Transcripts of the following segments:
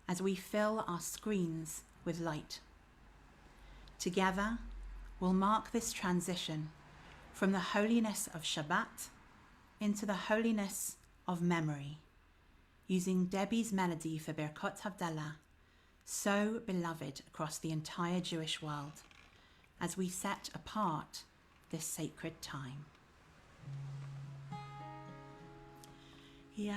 as we fill our screens with light. Together, we'll mark this transition from the holiness of Shabbat into the holiness of memory, using Debbie's melody for Birkot Havdalah, so beloved across the entire Jewish world, as we set apart this sacred time. Ya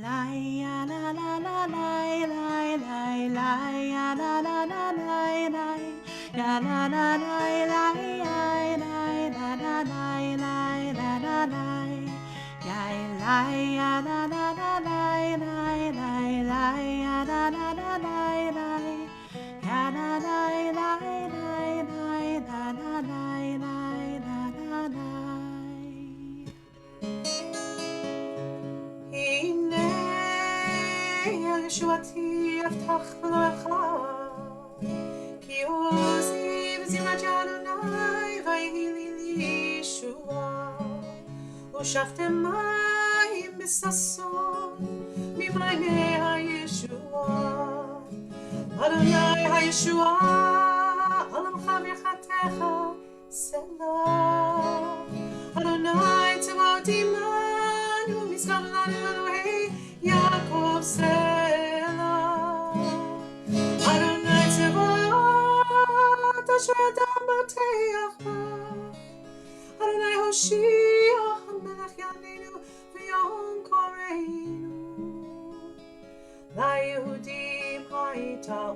la ya la la la la la la la ya la la la la la ya la la la la la la la la la la ya la ya la la la la la la ya la la la la la ya la la la ישועתי אבטח לך כי עוזי בזימת אדוני ויהי לי ישועה ושפתם מים בששון ממעייני הישועה אדוני הישועה עולמך ויחתך סלע אדוני צבאות עמנו משגב לנו אלוהי יעקב סלע אשר אדם בוטח בך אדוני הושיע המלך יעננו ויום קוראנו ליהודים הייתה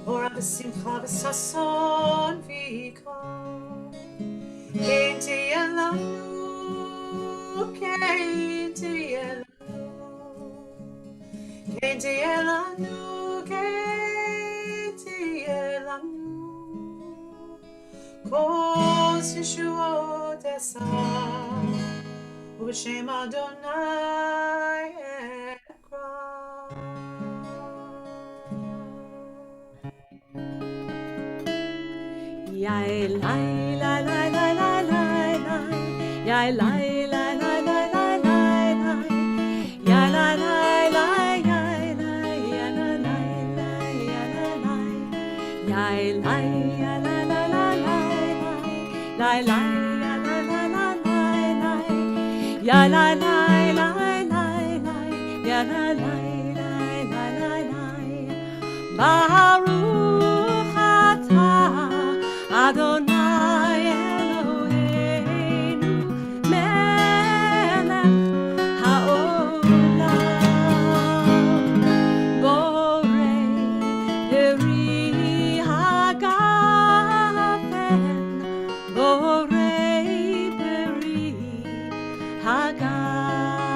אורה בשמחה וששון ויקרא כן תהיה לנו כן תהיה לנו כן תהיה לנו כוס ישועות אשא ובשם אדוני אקרא יה אלי לה לה לה לה לה יה אלי לה לה לה לה לה יה לה לה לה יה אלי יה לה לה לה יה אלי יה לה לה la la la la la la la ya la la la la la ya la la la la la Baruch atah Adonai Eloheinu melech haolam borei peri hagafen borei peri hagafen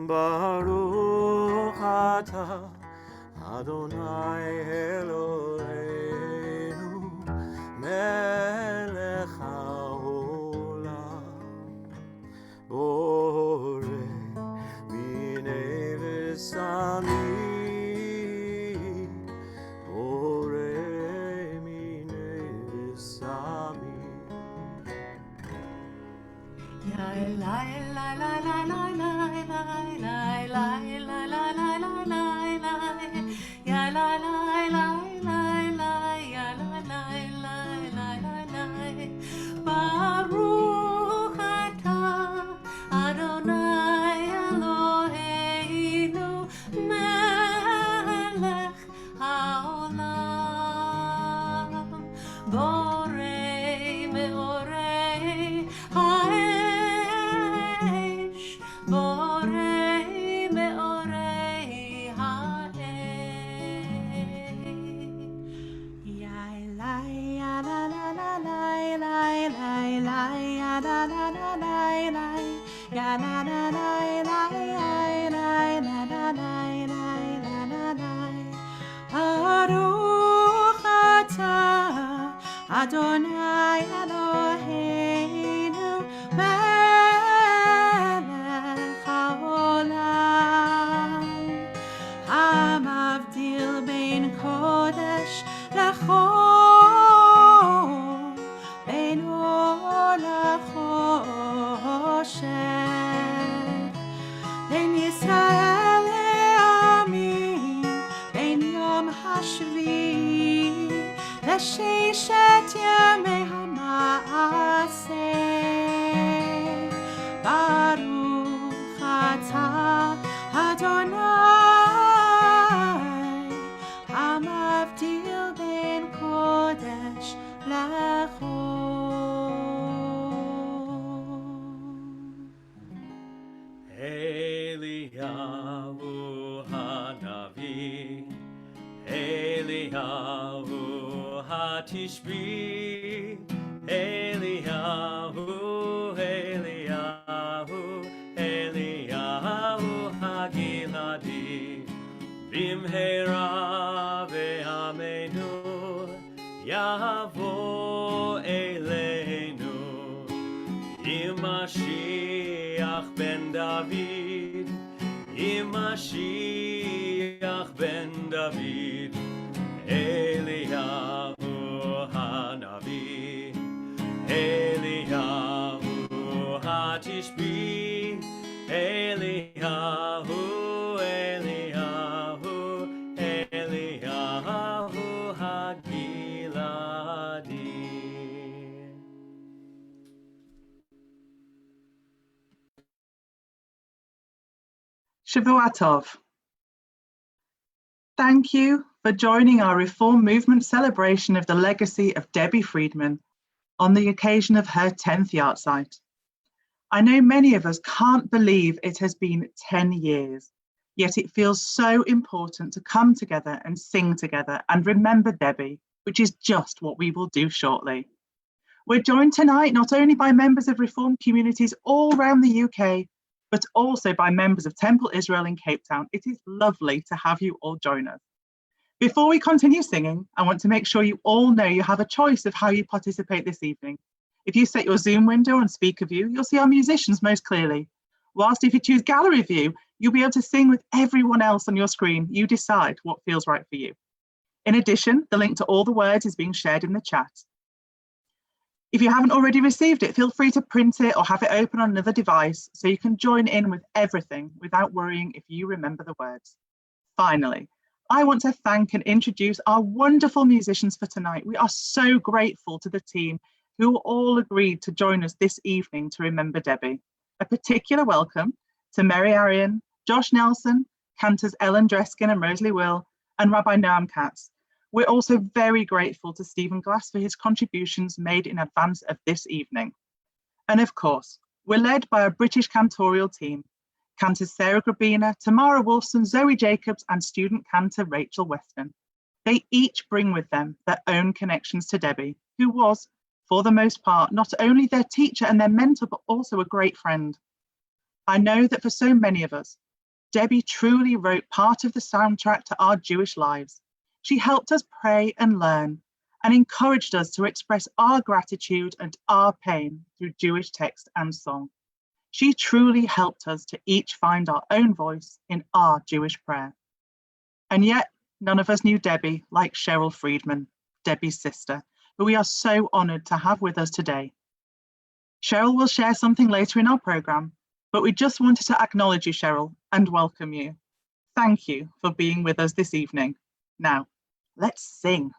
Baruch atah Adonai Eloheinu melech haolam borei minei v'samim borei minei v'samim la la la la la la la la la la la la la la ya la la la la la ya la la la la la Baruch atah Adonai Eloheinu melech haolam borei meorei ha'esh ישראל העמים בין יום השביעי לששת ימי המעשה. ברוך אתה אדוני המבדיל בין קודש לחול. Eliyahu Hanavi, Eliyahu Hatishbi, Eliyahu, Eliyahu, Eliyahu Hagiladi, Bimhera ve'amenu, Yavo Eleinu, Mashiach ben David, Mashiach ben David, Eliyahu Hanavi, Eliyahu Hatishbi, Eliyahu, Eliyahu, Eliyahu Hagiladi. Shavua Tov. Thank you for joining our Reform Movement celebration of the legacy of Debbie Friedman on the occasion of her 10th yahrzeit. I know many of us can't believe it has been 10 years, yet it feels so important to come together and sing together and remember Debbie, which is just what we will do shortly. We're joined tonight not only by members of Reform communities all around the UK, but also by members of Temple Israel in Cape Town. It is lovely to have you all join us. Before we continue singing, I want to make sure you all know you have a choice of how you participate this evening. If you set your Zoom window on speaker view, you'll see our musicians most clearly. Whilst if you choose gallery view, you'll be able to sing with everyone else on your screen. You decide what feels right for you. In addition, the link to all the words is being shared in the chat. If you haven't already received it, feel free to print it or have it open on another device so you can join in with everything without worrying if you remember the words. Finally, I want to thank and introduce our wonderful musicians for tonight. We are so grateful to the team who all agreed to join us this evening to remember Debbie. A particular welcome to Merri Arian, Josh Nelson, Cantors Dreskin and Rosalie Will, and Rabbi Noam Katz. We're also very grateful to Stephen Glass for his contributions made in advance of this evening. And of course, we're led by a British cantorial team, Cantor Grabiner, Tamara, Wolfson, Zöe Jacobs, and student cantor Rachel Weston. They each bring with them their own connections to Debbie, who was, for the most part, not only their teacher and their mentor, but also a great friend. I know that for so many of us, Debbie truly wrote part of the soundtrack to our Jewish lives. She helped us pray and learn and encouraged us to express our gratitude and our pain through Jewish text and song. She truly helped us to each find our own voice in our Jewish prayer. And yet, none of us knew Debbie like Cheryl Friedman, Debbie's sister, who we are so honored to have with us today. Cheryl will share something later in our program, but we just wanted to acknowledge you, Cheryl, and welcome you. Thank you for being with us this evening. Now, let's sing.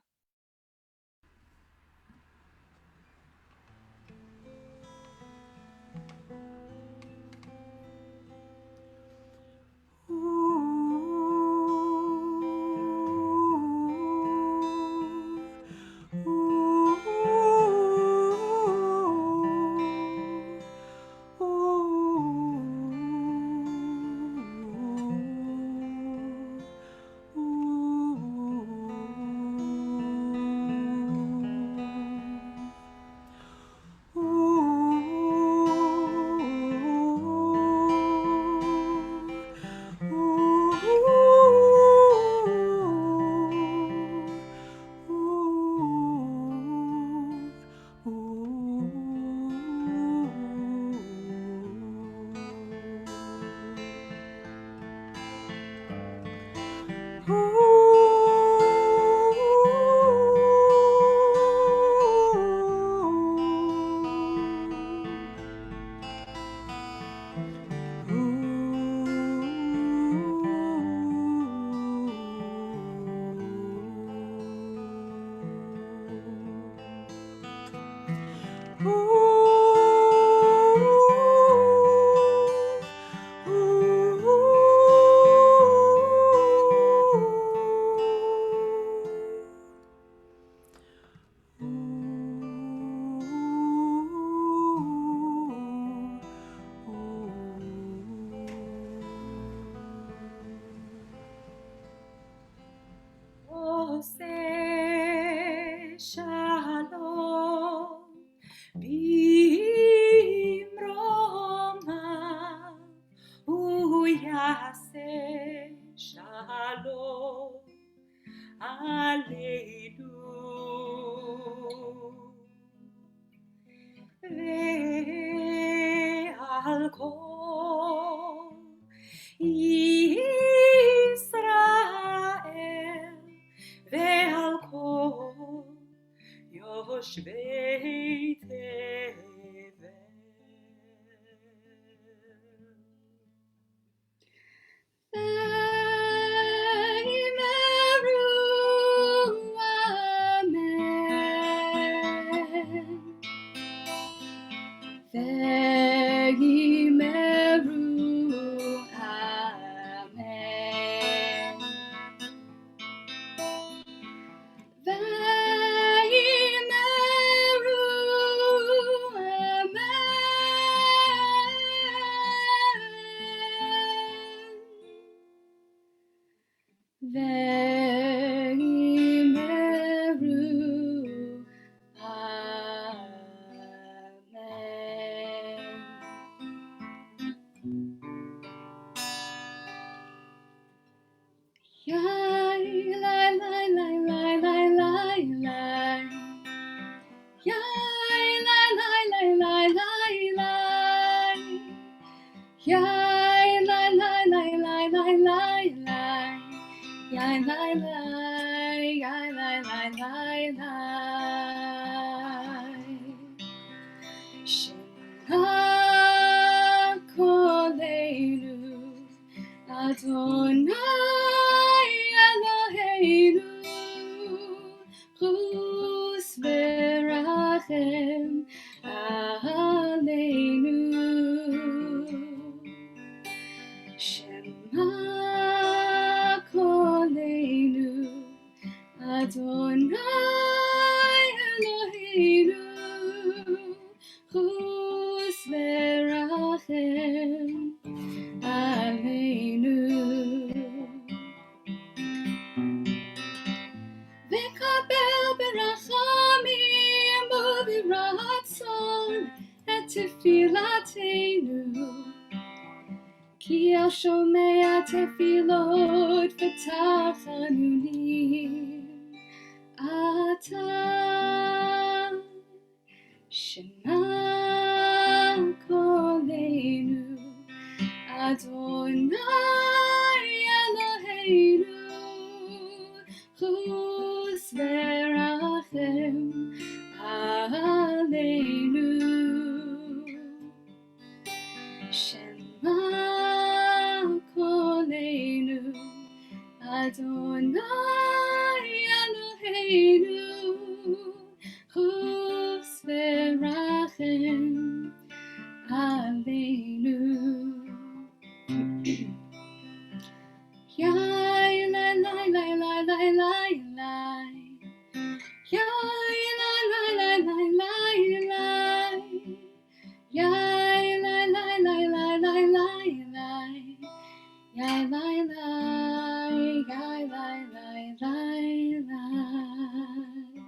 Shalom Aleinu Ve'al kol Yisrael Ve'al kol Yoshvei Tevel Ve'imeru Amen Ve'imeru Amen Ve'imeru Amen Ve'imeru Amen Yai, lai, lai, lai, lai, lai, lai, lai. Yai, lai, lai, lai, lai, lai, lai. Yai, lai, lai, lai, lai, lai, lai, lai. Yai, lai, lai, yai, lai, lai, lai, lai. Shema Koleinu Adonai Eloheinu Chus v'rachem aleinu Shema Koleinu Adonai Eloheinu Chus v'rachem aleinu V'kabel berachamim u'biratzon et tefilatenu Ki el shomea tefilot v'tachanunim Ata Shema Koleinu Adonai Eloheinu Chus v'rachem aleinu Shema Koleinu Adonai Eloheinu Chus v'rachem aleinu Yai, lai, lai, lai, lai, lai, lai, lai. Yai, lai, lai, lai, lai, lai, lai. Yai, lai, lai, lai, lai, lai, lai, lai. Yai, lai, lai, yai, lai, lai, lai, lai.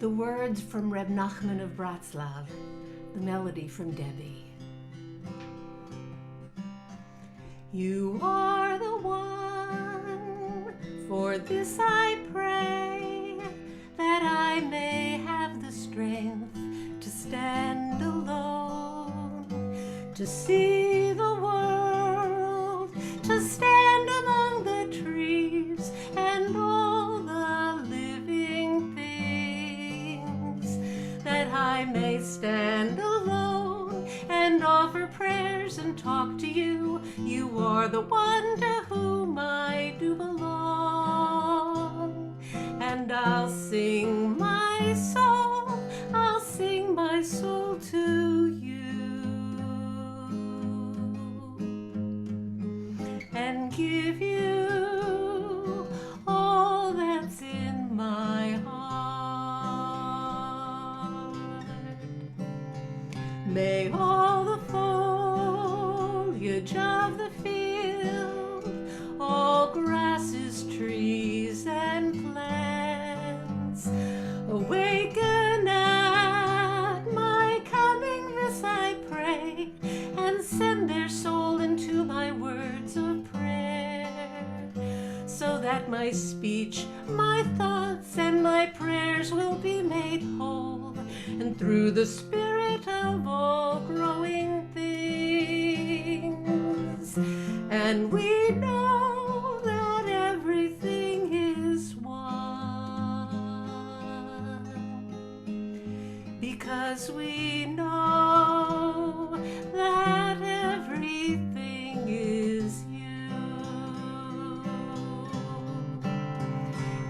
The words from Reb Nachman of Bratslav, the melody from Debbie. You are the one, for this I pray, that I may have the strength to stand alone, to see the world, to stand among the trees and all the living things, that I may stand alone and offer prayers and talk to you. You are the one to whom I do belong, and I'll sing my soul, I'll sing my soul to you, and give you all that's in my heart. May all the foliage of the field, all grasses, trees, and plants awaken at my coming, this I pray, and send their souls that my speech, my thoughts, and my prayers will be made whole, and through the spirit of all growing things. And we know that everything is one, because we know that everything is you.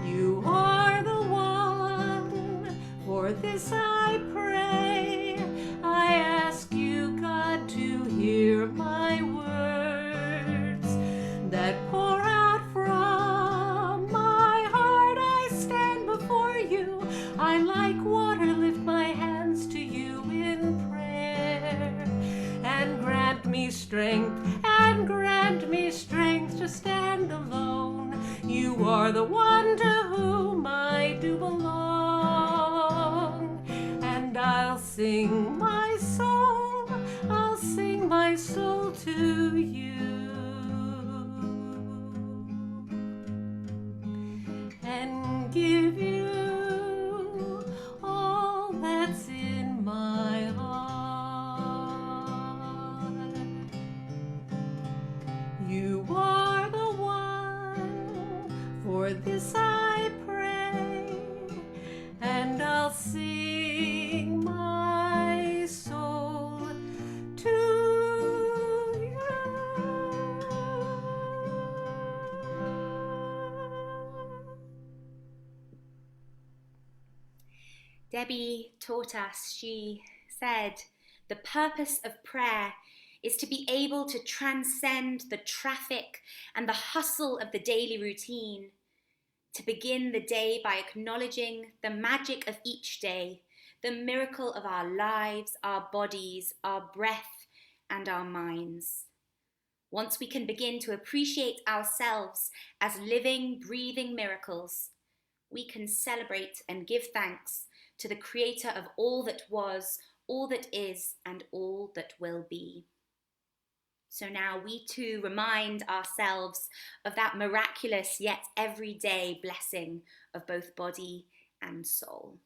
You are the one, for this I pray. I ask you, God, to hear my words that pour out from my heart. I stand before you. I like water, lift my hands to you in prayer. And grant me strength to stand alone. You are the one to whom I do belong. And I'll sing my soul to you, and give you all that's in my heart. You are the one, for this I pray, and I'll sing my soul to you. Debbie taught us, she said, the purpose of prayer is to be able to transcend the traffic and the hustle of the daily routine, to begin the day by acknowledging the magic of each day, the miracle of our lives, our bodies, our breath, and our minds. Once we can begin to appreciate ourselves as living, breathing miracles, we can celebrate and give thanks to the Creator of all that was, all that is, and all that will be. So now we too remind ourselves of that miraculous yet everyday blessing of both body and soul.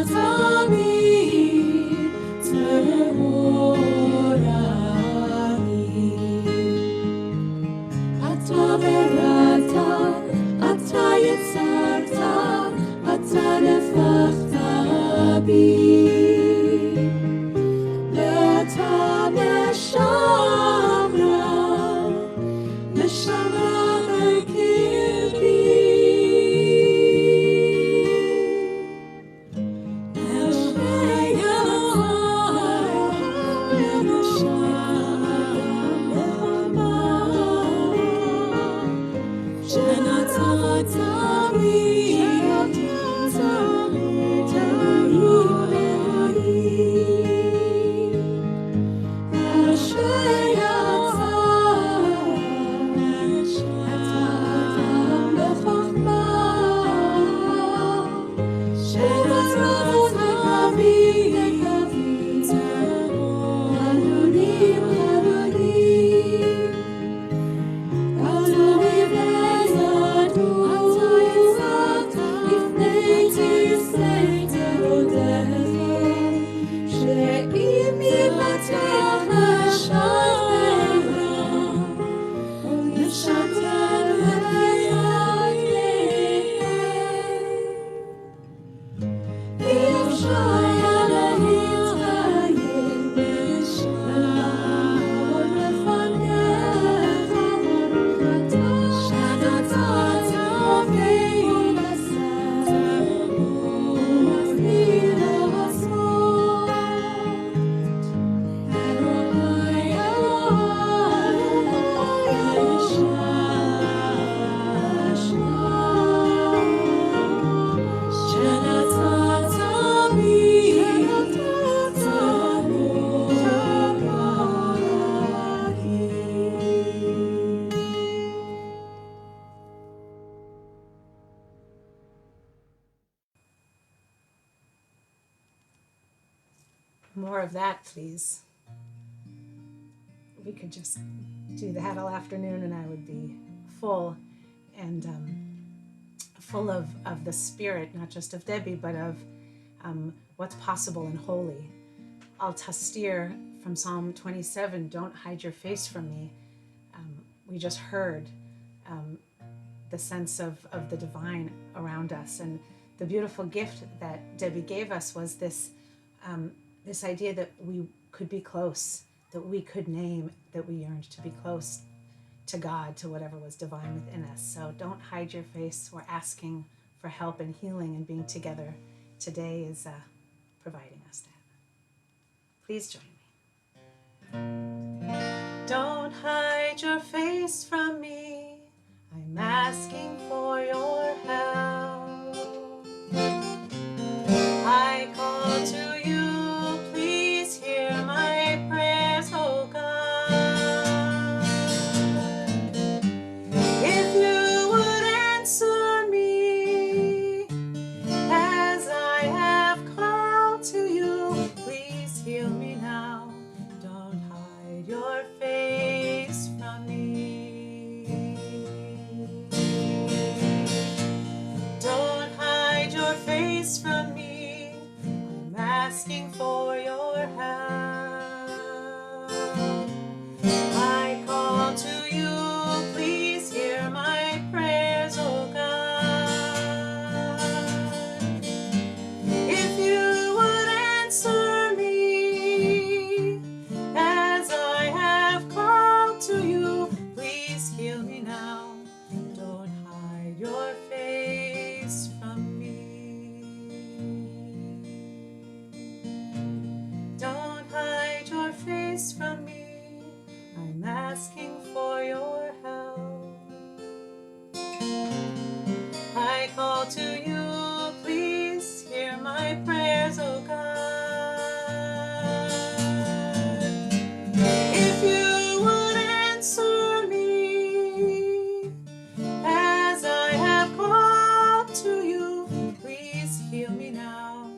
Tami More of that, please. We could just do that all afternoon and I would be full and full of the spirit, not just of Debbie, but of what's possible and holy. Al Tastir from Psalm 27, don't hide your face from me. We just heard the sense of the divine around us. And the beautiful gift that Debbie gave us was this idea that we could be close, that we could name that we yearned to be close to God, to whatever was divine within us. So don't hide your face. We're asking for help and healing, and being together today is providing us that. Please join me. Don't hide your face from me. I'm asking for your help. I call to you, please hear my prayers, oh God. If you would answer me as I have called to you, please heal me now. Don't hide your face from me. Don't hide your face from me. I'm asking for your help. I call to you, please hear my prayers, oh God. If you would answer me as I have called to you, please heal me now. Don't hide your face from me. Don't hide your face from me. I'm asking for your help. I call to you, please hear my prayers, oh God. If you would answer me as I have called to you, please heal me now.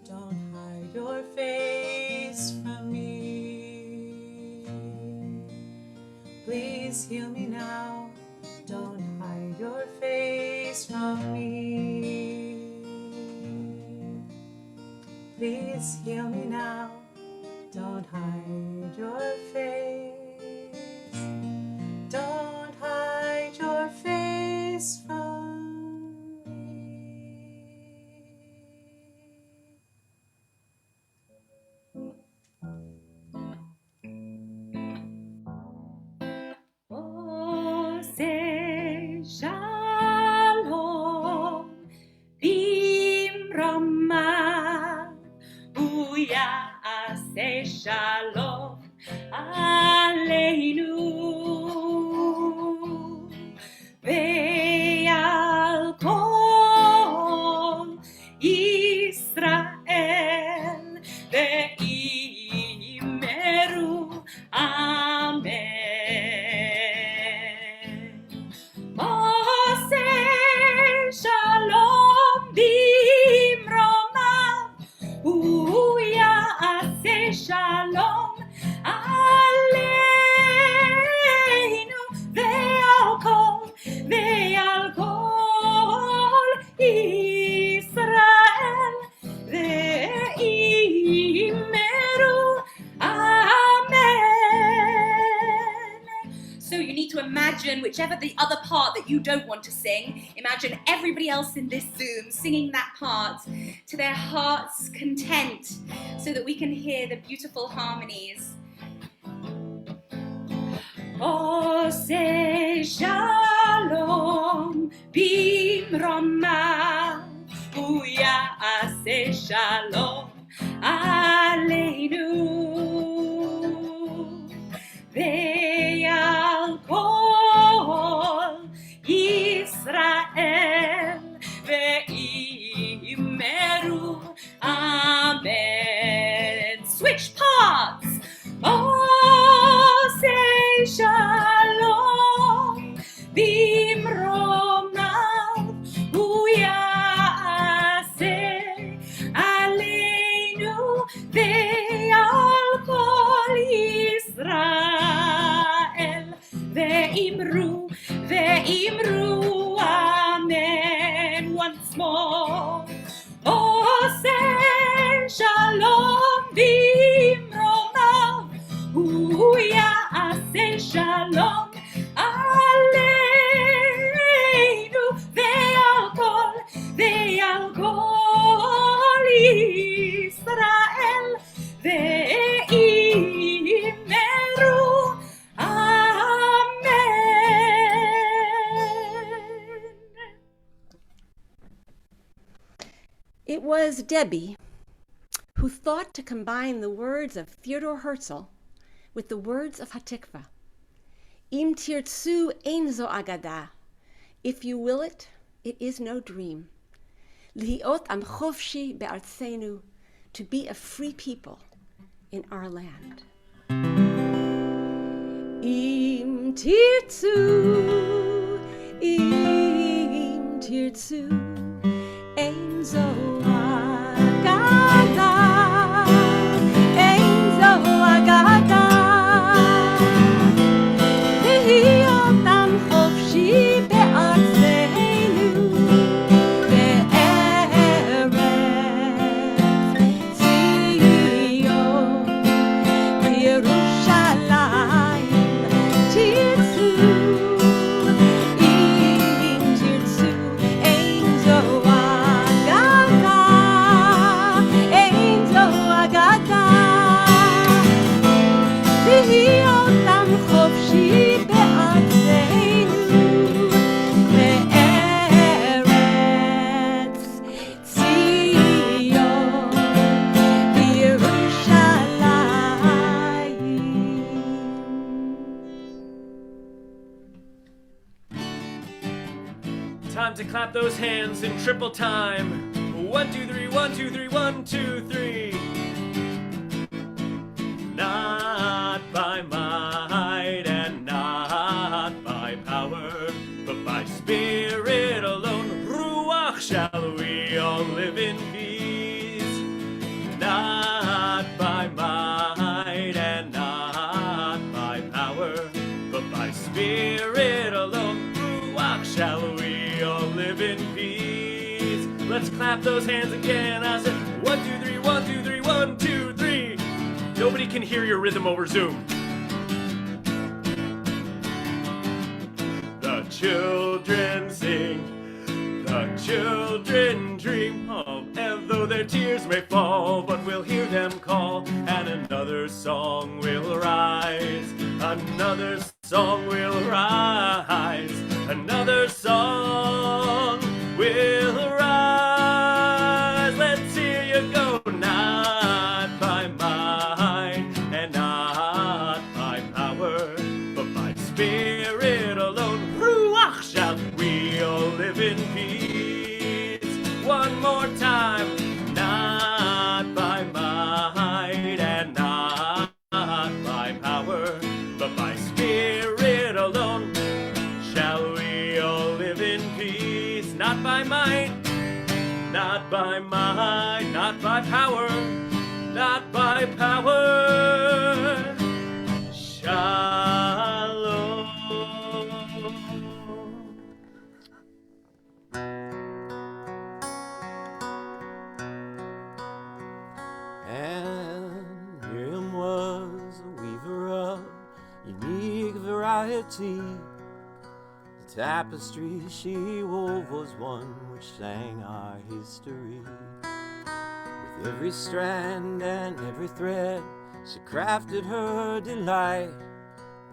Don't hide your face from me. Please heal me now. Don't hide your face from me. Please heal me now. Don't hide your face. Don't hide your face from me. Ose shalom bimroma, uya ase shalom aleinu, ve'al kol Yisrael ve'imeru amen. Ose shalom bimroma, uya ase shalom aleinu, ve'al kol Yisrael ve'imeru amen. So you need to imagine whichever the other part that you don't want to sing, imagine everybody else in this Zoom singing that part to their heart's content so that we can hear the beautiful harmonies. Ose shalom bimroma, uya ase shalom aleinu, ve'al kol Yisrael ve'imeru amen. Switch parts. Ose shalom bimroma, uya ase aleinu, ve'al ve'imru, ve'imru, amen once more. Oseh shalom v'imromav, hu ya'aseh shalom aleinu ve'al kol Yisrael ve'imeru amen. It was Debbie who thought to combine the words of Theodor Herzl with the words of Hatikva. Im tirtzu ein zo agada. If you will it, it is no dream. Lihiot am chofshi be'artzenu, to be a free people in our land. Im tirtzu, ein zo agada, ein zo agada. Lihiot am chofshi be'artzenu, be'eretz Zion, Yerushalayim, tirtzu, im tirtzu, ein zo agada, ein zo agada. Lihiot am chofshi be'artzenu, be'eretz Zion, Yerushalayim. Time to clap those hands in triple time. 1, 2, 3, 1, 2, 3, 1, 2, 3. Not by might and not by power, but by spirit alone. Ruach shall we all live in peace. Not by might and not by power, but by spirit alone. Ruach shall we all live in peace. Let's clap those hands again. I said 1, 2, 3, 1, 2, 3, 1, 2, 3. Nobody can hear your rhythm over Zoom. The children sing, the children dream of, and though their tears may fall, but we'll hear them call, and another song will rise, another song will rise, another song will rise. Let's hear you go. Not by might and not by power, but by spirit alone. Ruach shall we all live in peace. One more time. Not by might and not by power, but by spirit alone shall we all live in peace. Not by might, not by might, not by power, not by power. Shalom. And Miriam was a weaver of unique variety. The tapestry she wove was one which sang our history. With every strand and every thread, she crafted her delight.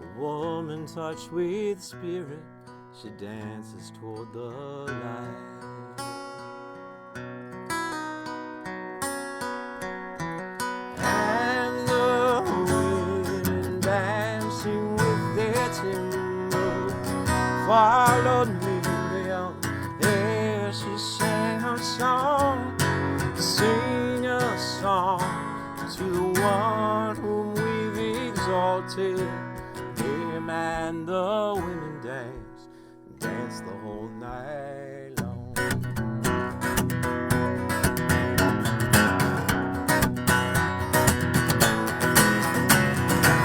A woman touched with spirit, she dances toward the light. And the women dancing with their timber followed Miriam. There she sang her song, sing a song to the one whom we've exalted. Him and the women dance the whole night long.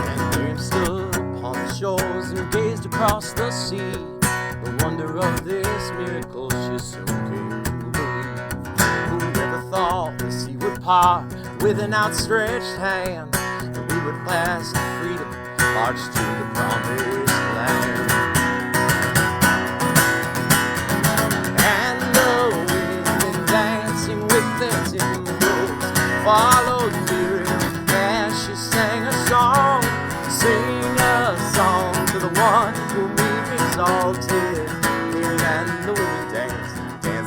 And Miriam stood upon the shores and gazed upon across the sea. The wonder of this miracle she soon came to believe. Who ever thought the sea would part with an outstretched hand, and we would pass to freedom, march to the promised land. And the women dancing with their timbals followed Miriam as she sang a song. Sing a song to the one whom we've exalted. And the women dance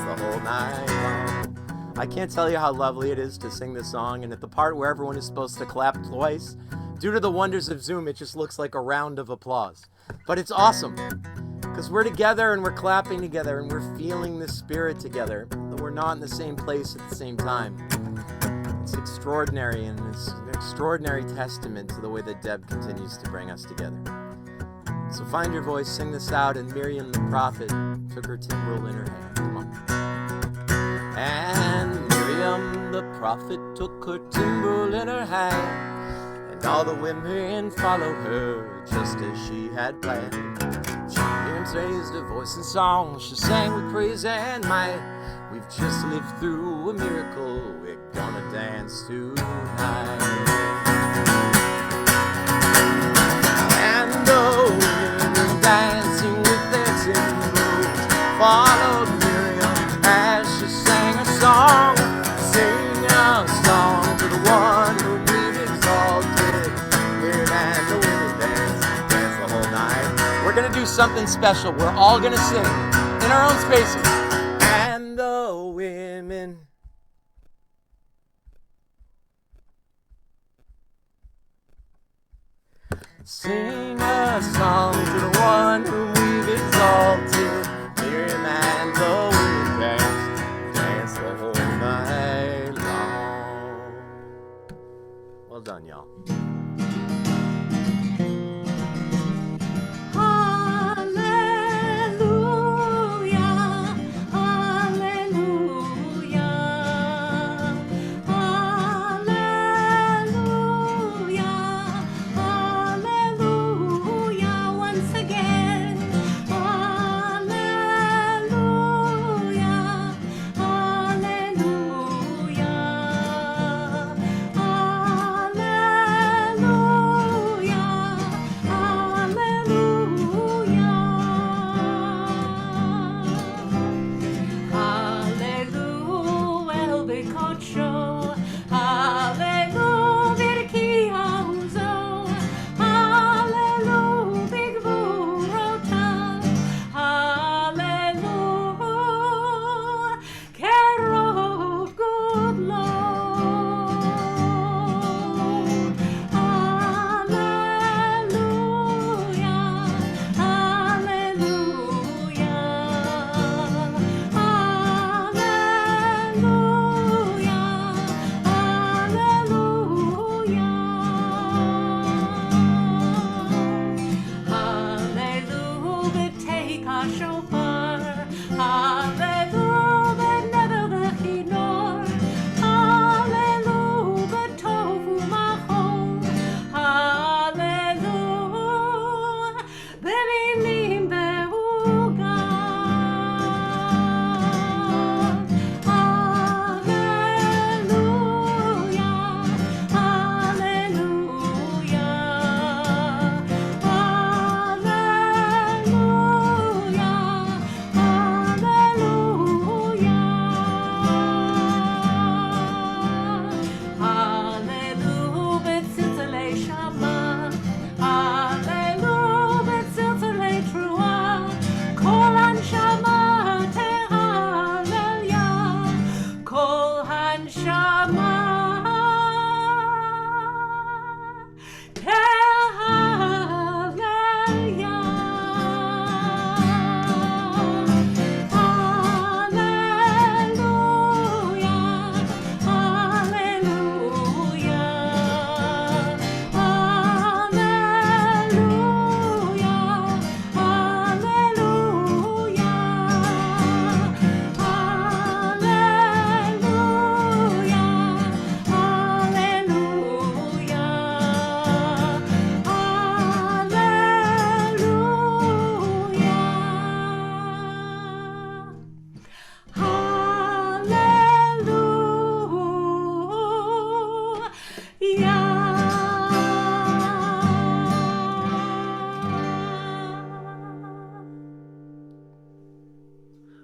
the whole night long. I can't tell you how lovely it is to sing this song, and at the part where everyone is supposed to clap twice, due to the wonders of Zoom, it just looks like a round of applause. But it's awesome, because we're together and we're clapping together and we're feeling the spirit together, though we're not in the same place at the same time. It's extraordinary, and it's an extraordinary testament to the way that Deb continues to bring us together. So find your voice, sing this out, and Miriam the prophet took her timbrel in her hand. Come on. And Miriam the prophet took her timbrel in her hand, and all the women followed her just as she had planned. Miriam raised her voice in song, she sang with praise and might. We've just lived through a miracle, we're gonna dance tonight. And the women dancing with their timbals followed Miriam as she sang a song. Sing a song to the one whom we've exalted. Here and the women dance the whole night. We're gonna do something special. We're all gonna sing in our own spaces. And the women. Sing a song to the one whom we've exalted. Miriam and the women dance the whole night long. Well done, y'all.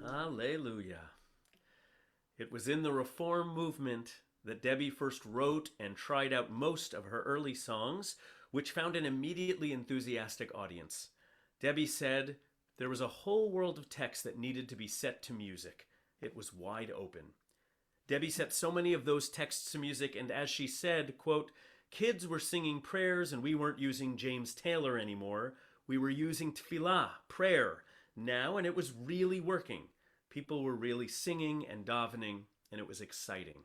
Hallelujah. It was in the Reform movement that Debbie first wrote and tried out most of her early songs, which found an immediately enthusiastic audience. Debbie said, there was a whole world of text that needed to be set to music. It was wide open. Debbie set so many of those texts to music, and as she said, quote, kids were singing prayers and we weren't using James Taylor anymore. We were using tefillah, prayer, now, and it was really working. People were really singing and davening, and it was exciting.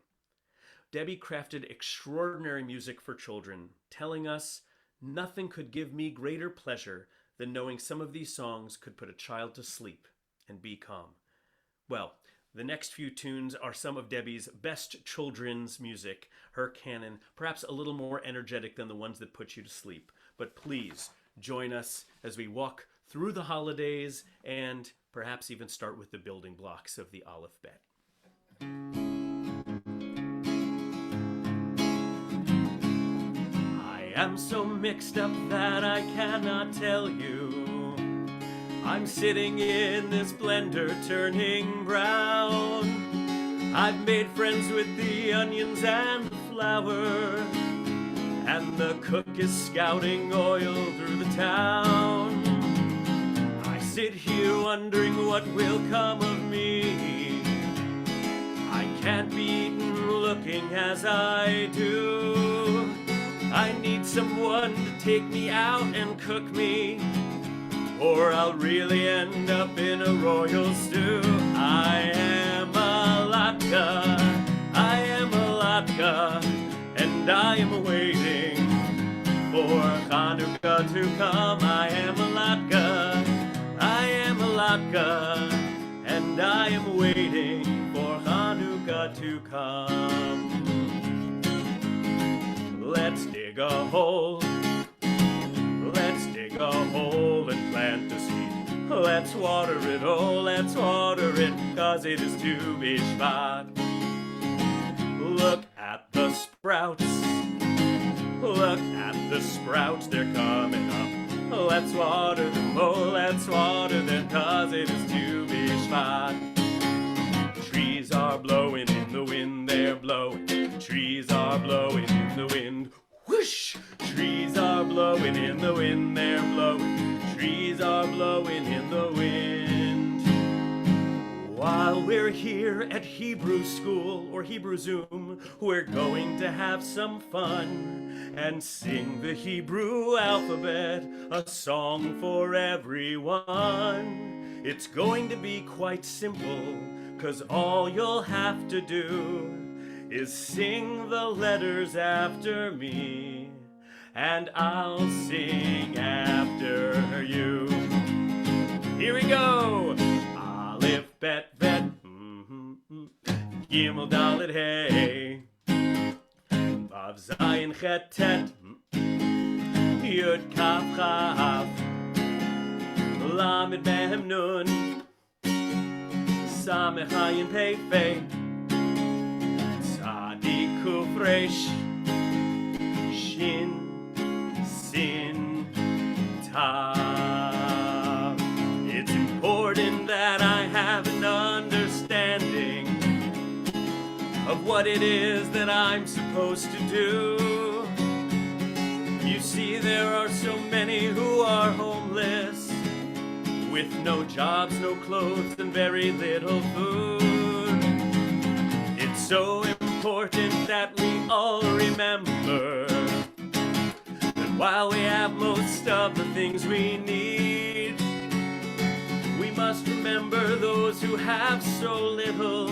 Debbie crafted extraordinary music for children, telling us, nothing could give me greater pleasure than knowing some of these songs could put a child to sleep and be calm. Well, the next few tunes are some of Debbie's best children's music, her canon, perhaps a little more energetic than the ones that put you to sleep. But please join us as we walk through the holidays and perhaps even start with the building blocks of the Aleph Bet. I am so mixed up that I cannot tell you. I'm sitting in this blender turning brown. I've made friends with the onions and the flour, and the cook is scouting oil through the town. I sit here wondering what will come of me. I can't be eaten looking as I do. I need someone to take me out and cook me, or I'll really end up in a royal stew. I am a latke, I am a latke, and I am waiting for Hanukkah to come. I am a latke, I am a latke, and I am waiting for Hanukkah to come. Let's dig a hole. Let's dig a hole and plant a seed. Let's water it, oh, let's water it, 'cause it is Tu B'Shvat. Look at the sprouts. Look at the sprouts, they're coming up. Let's water them, oh, let's water them, 'cause it is Tu B'Shvat. Trees are blowing in the wind, they're blowing. Trees are blowing in the wind. Whoosh! Trees are blowing in the wind, they're blowing. Trees are blowing in the wind. While we're here at Hebrew school or Hebrew Zoom, we're going to have some fun and sing the Hebrew alphabet, a song for everyone. It's going to be quite simple, 'cause all you'll have to do is sing the letters after me, and I'll sing after you. Here we go! Aleph, bet, bet, Gimel, Dalet, Hey, Vav, Zayin, Chet, Tet, Yud, Kaf, Chaf, Lamed, Mem, Nun, Samech, Ayin, Pei, Fei, Tzadi, Kuf, Resh, Shin, Sin, Tav. It's important that I have an understanding of what it is that I'm supposed to do. You see, there are so many who are homeless, with no jobs, no clothes, and very little food. It's so important that we all remember that while we have most of the things we need, we must remember those who have so little.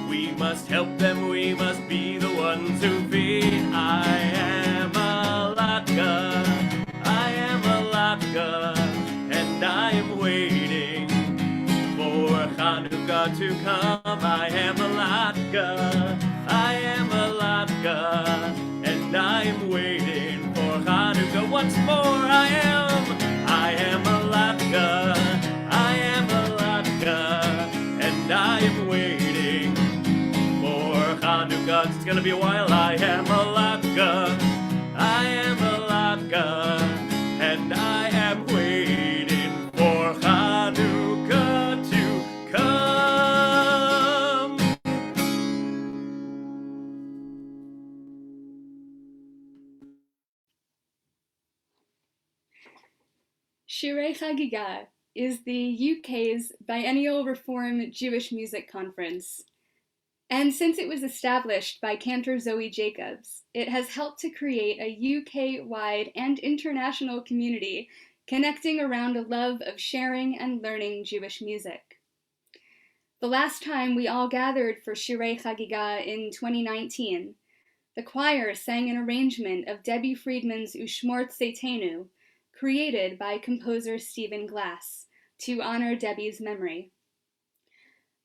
We must help them, we must be the ones who feed. I am a latke, I am a latke, and I am waiting for Hanukkah to come. I am a latke, I am a latke, and I am waiting for Hanukkah. Once more, I am a latke, I am a latke, and I am waiting for Hanukkah. It's gonna be a while. I am a Shirei Chagiga is the UK's biennial Reform Jewish Music Conference. And since it was established by Cantor Zöe Jacobs, it has helped to create a UK-wide and international community connecting around a love of sharing and learning Jewish music. The last time we all gathered for Shirei Chagiga in 2019, the choir sang an arrangement of Debbie Friedman's Ushmor Tzeitenu, created by composer Stephen Glass, to honor Debbie's memory.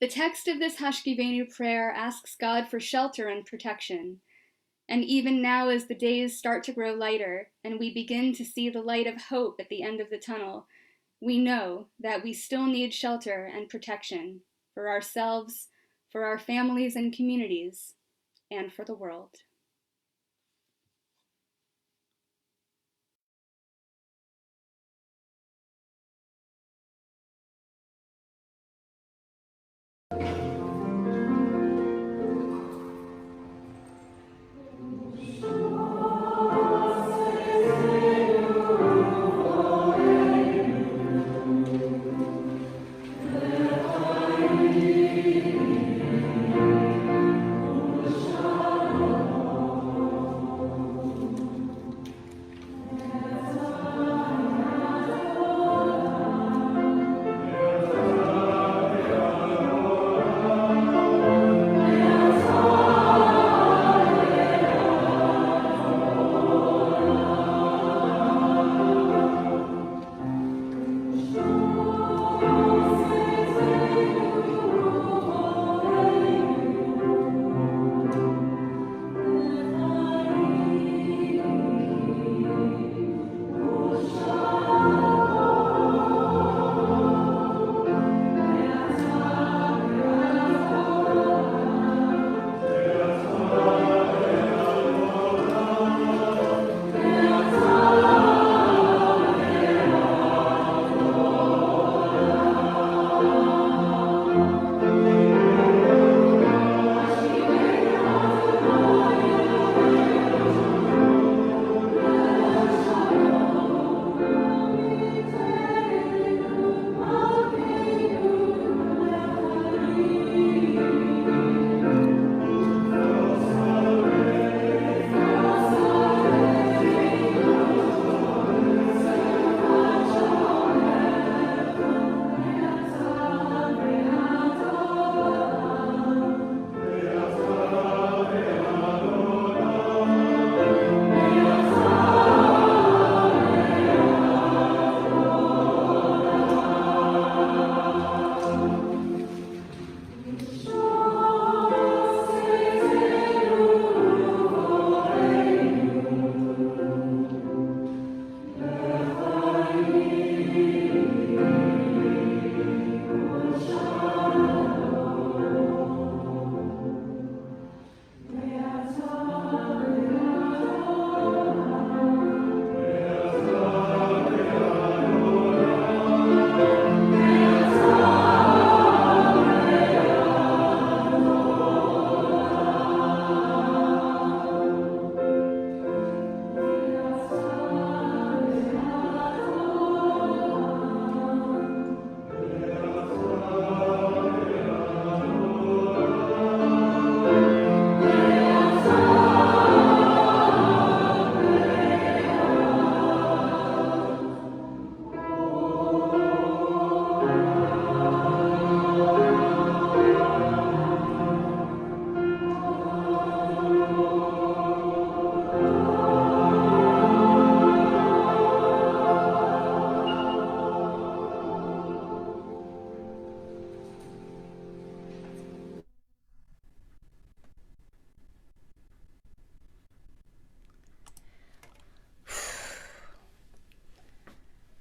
The text of this Hashkivenu prayer asks God for shelter and protection. And even now, as the days start to grow lighter and we begin to see the light of hope at the end of the tunnel, we know that we still need shelter and protection for ourselves, for our families and communities, and for the world.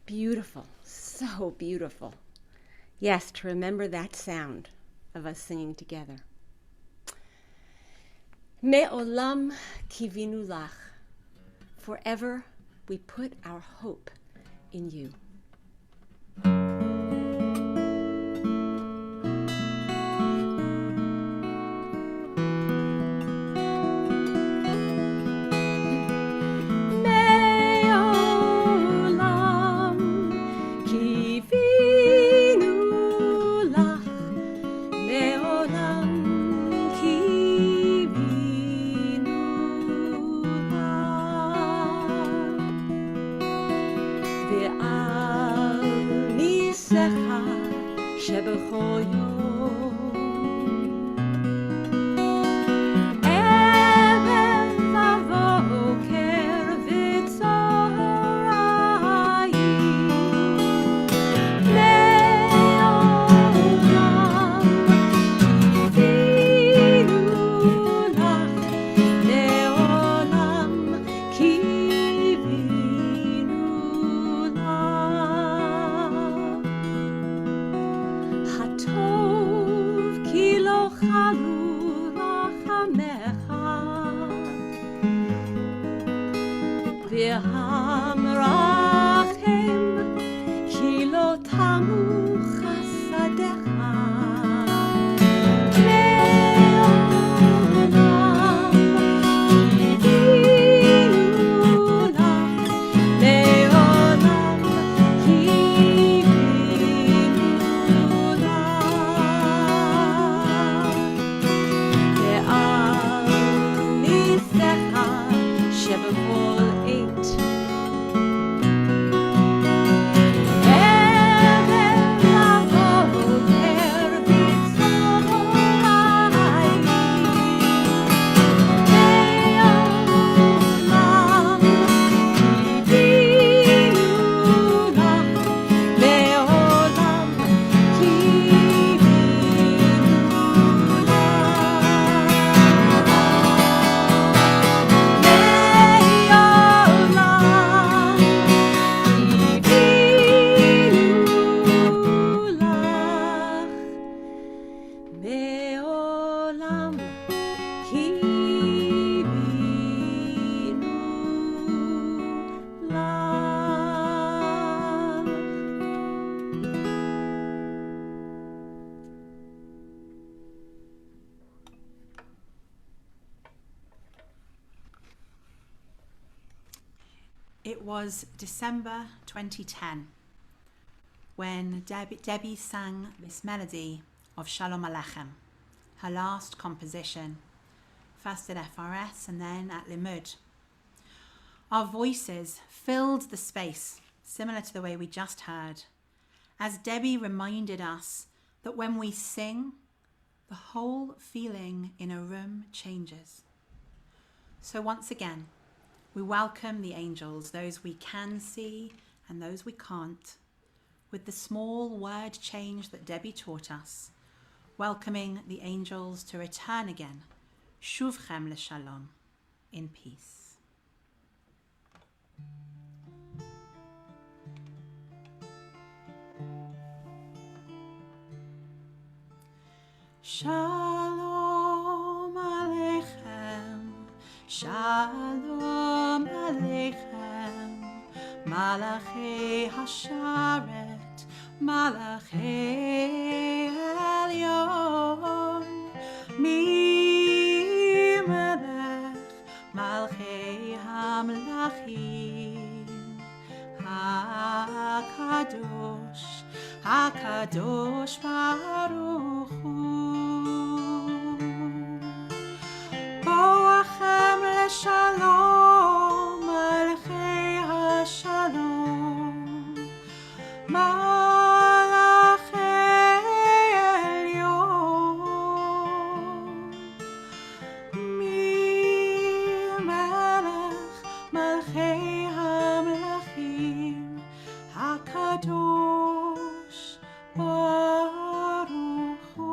Beautiful, so beautiful. Yes, to remember that sound of us singing together. Me'olam kivinu lach. Forever we put our hope in you. שבכל יום. It was December 2010 when Debbie sang this melody of Shalom Aleichem, her last composition, first at FRS and then at Limud. Our voices filled the space, similar to the way we just heard, as Debbie reminded us that when we sing, the whole feeling in a room changes. So once again, we welcome the angels, those we can see and those we can't, with the small word change that Debbie taught us, welcoming the angels to return again, Shuvchem l'shalom, in peace. Shalom Aleichem, Shalom Aleichem, Malachei Hasharet, Malachei Elyon, Mi Melech, Malchei Hamlachim, HaKadosh, HaKadosh Baruch Hu. Boachem l'shalom, Malchei HaShalom, Malachei Elyon, Mi Melech, Malchei Hamlachim, HaKadosh Baruch Hu.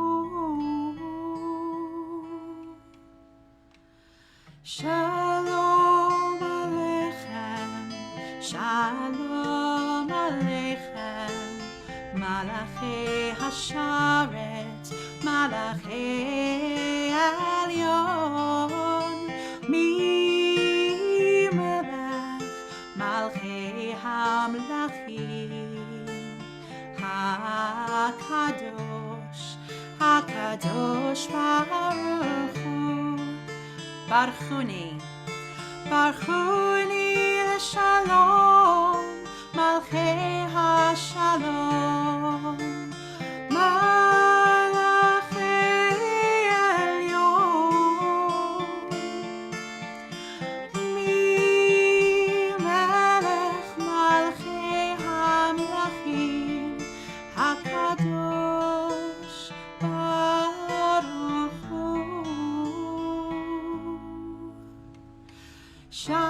Shalom Aleichem, Shalom Aleichem, Malachei Hasharet, Malachei Elyon, Mi Melech, Malchei Hamlachim, HaKadosh, HaKadosh Baruch Hu. Barchuni, Barchuni l'shalom, Malchei HaShalom, Malachei Elyon, Mi Melech, Malchei Hamlachim, HaKadosh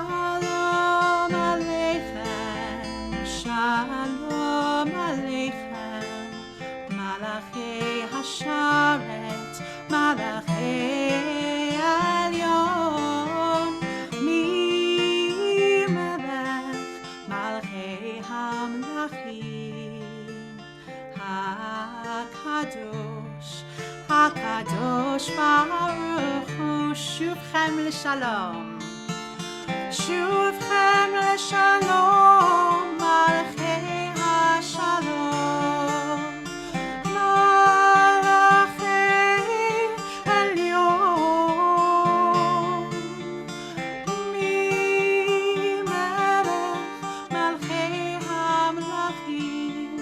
Shalom Aleichem, Shalom Aleichem, Malachei Hasharet, Malachei Elyon, Mi Melech, Malachei Hamlachim, HaKadosh, HaKadosh Baruch Hu, Shuvchem L'Shalom. Shuvchem L'Shalom, Malachei HaShalom, Malachei Elyon, Mi Melech, Malachei HaMelachim,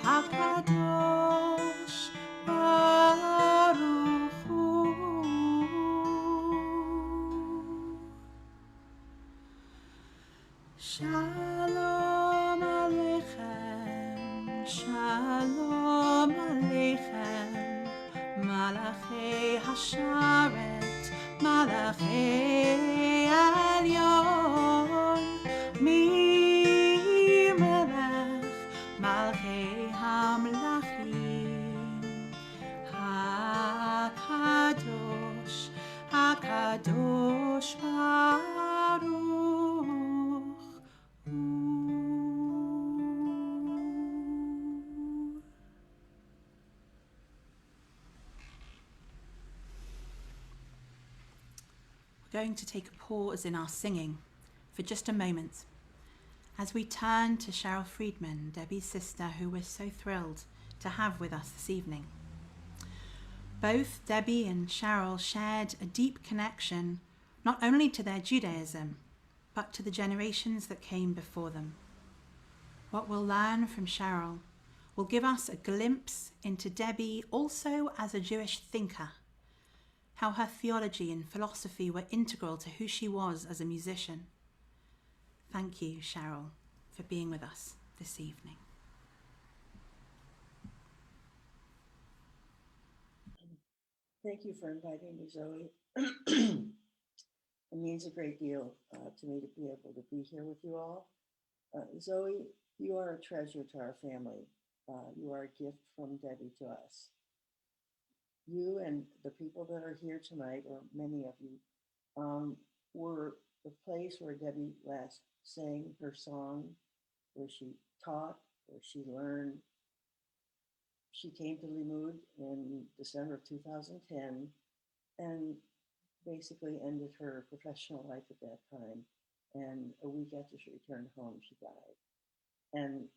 HaKadosh Baruch Hu. Shalom Aleichem, Shalom Aleichem, Malachei Hasharet, Malachei Elyon, Mi Melech, Malachei Hamlachim, HaKadosh, HaKadosh Baruch Hu. Going to take a pause in our singing for just a moment as we turn to Cheryl Friedman, Debbie's sister, who we're so thrilled to have with us this evening. Both Debbie and Cheryl shared a deep connection not only to their Judaism, but to the generations that came before them. What we'll learn from Cheryl will give us a glimpse into Debbie also as a Jewish thinker, how her theology and philosophy were integral to who she was as a musician. Thank you, Cheryl, for being with us this evening. Thank you for inviting me, Zoe. It means a great deal to me to be able to be here with you all. Zoe, you are a treasure to our family. You are a gift from Debbie to us. You and the people that are here tonight, or many of you, were the place where Debbie last sang her song, where she taught, where she learned. She came to Limud in December of 2010 and basically ended her professional life at that time. And a week after she returned home, she died. And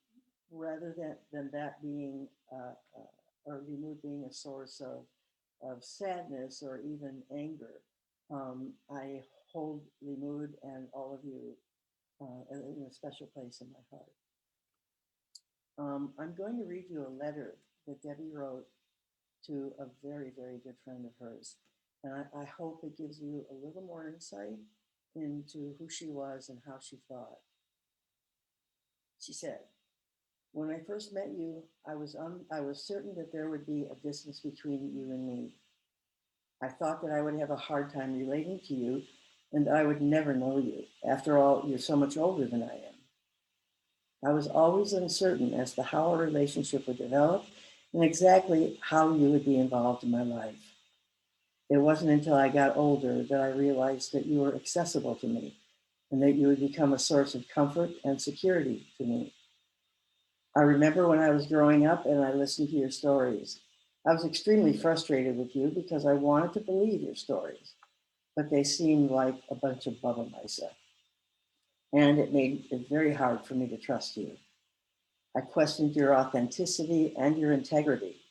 rather than that being, or Limud being a source of sadness or even anger, I hold Limud and all of you in a special place in my heart. I'm going to read you a letter that Debbie wrote to a very, very good friend of hers. And I hope it gives you a little more insight into who she was and how she thought. She said, "When I first met you, I was certain that there would be a distance between you and me. I thought that I would have a hard time relating to you and I would never know you. After all, you're so much older than I am. I was always uncertain as to how our relationship would develop and exactly how you would be involved in my life. It wasn't until I got older that I realized that you were accessible to me and that you would become a source of comfort and security to me. I remember when I was growing up and I listened to your stories. I was extremely frustrated with you because I wanted to believe your stories, but they seemed like a bunch of bubble mice. And it made it very hard for me to trust you. I questioned your authenticity and your integrity.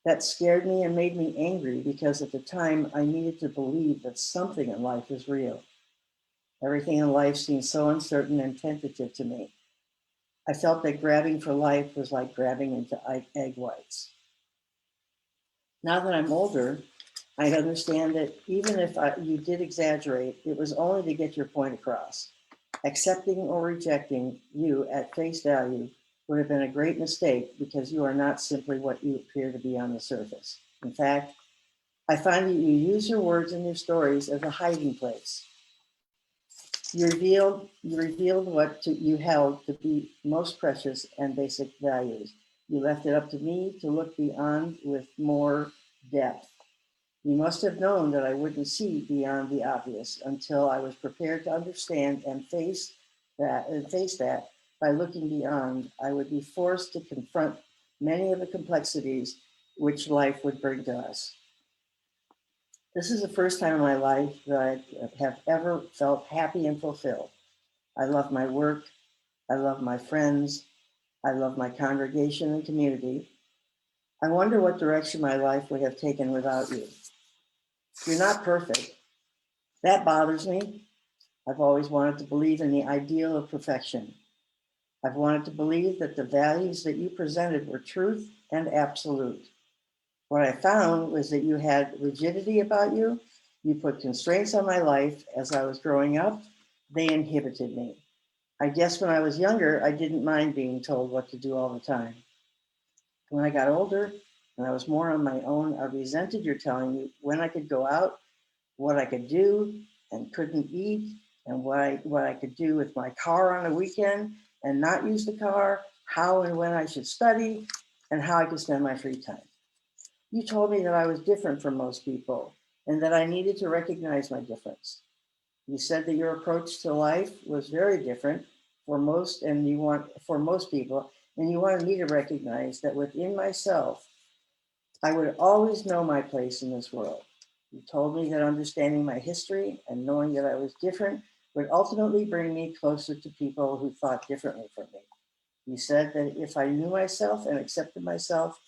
That scared me and made me angry because at the time I needed to believe that something in life is real. Everything in life seemed so uncertain and tentative to me. I felt that grabbing for life was like grabbing into egg whites. Now that I'm older, I understand that even if you did exaggerate, it was only to get your point across. Accepting or rejecting you at face value would have been a great mistake because you are not simply what you appear to be on the surface. In fact, I find that you use your words and your stories as a hiding place. You revealed what you held to be most precious and basic values. You left it up to me to look beyond with more depth. You must have known that I wouldn't see beyond the obvious until I was prepared to understand and face that by looking beyond, I would be forced to confront many of the complexities which life would bring to us. This is the first time in my life that I have ever felt happy and fulfilled. I love my work. I love my friends. I love my congregation and community. I wonder what direction my life would have taken without you. You're not perfect. That bothers me. I've always wanted to believe in the ideal of perfection. I've wanted to believe that the values that you presented were truth and absolute. What I found was that you had rigidity about you. You put constraints on my life as I was growing up. They inhibited me. I guess when I was younger, I didn't mind being told what to do all the time. When I got older and I was more on my own, I resented your telling me when I could go out, what I could do and couldn't eat, and what I could do with my car on a weekend and not use the car, how and when I should study, and how I could spend my free time. You told me that I was different from most people and that I needed to recognize my difference. You said that your approach to life was very different for most people, and you wanted me to recognize that within myself, I would always know my place in this world. You told me that understanding my history and knowing that I was different would ultimately bring me closer to people who thought differently from me. You said that if I knew myself and accepted myself,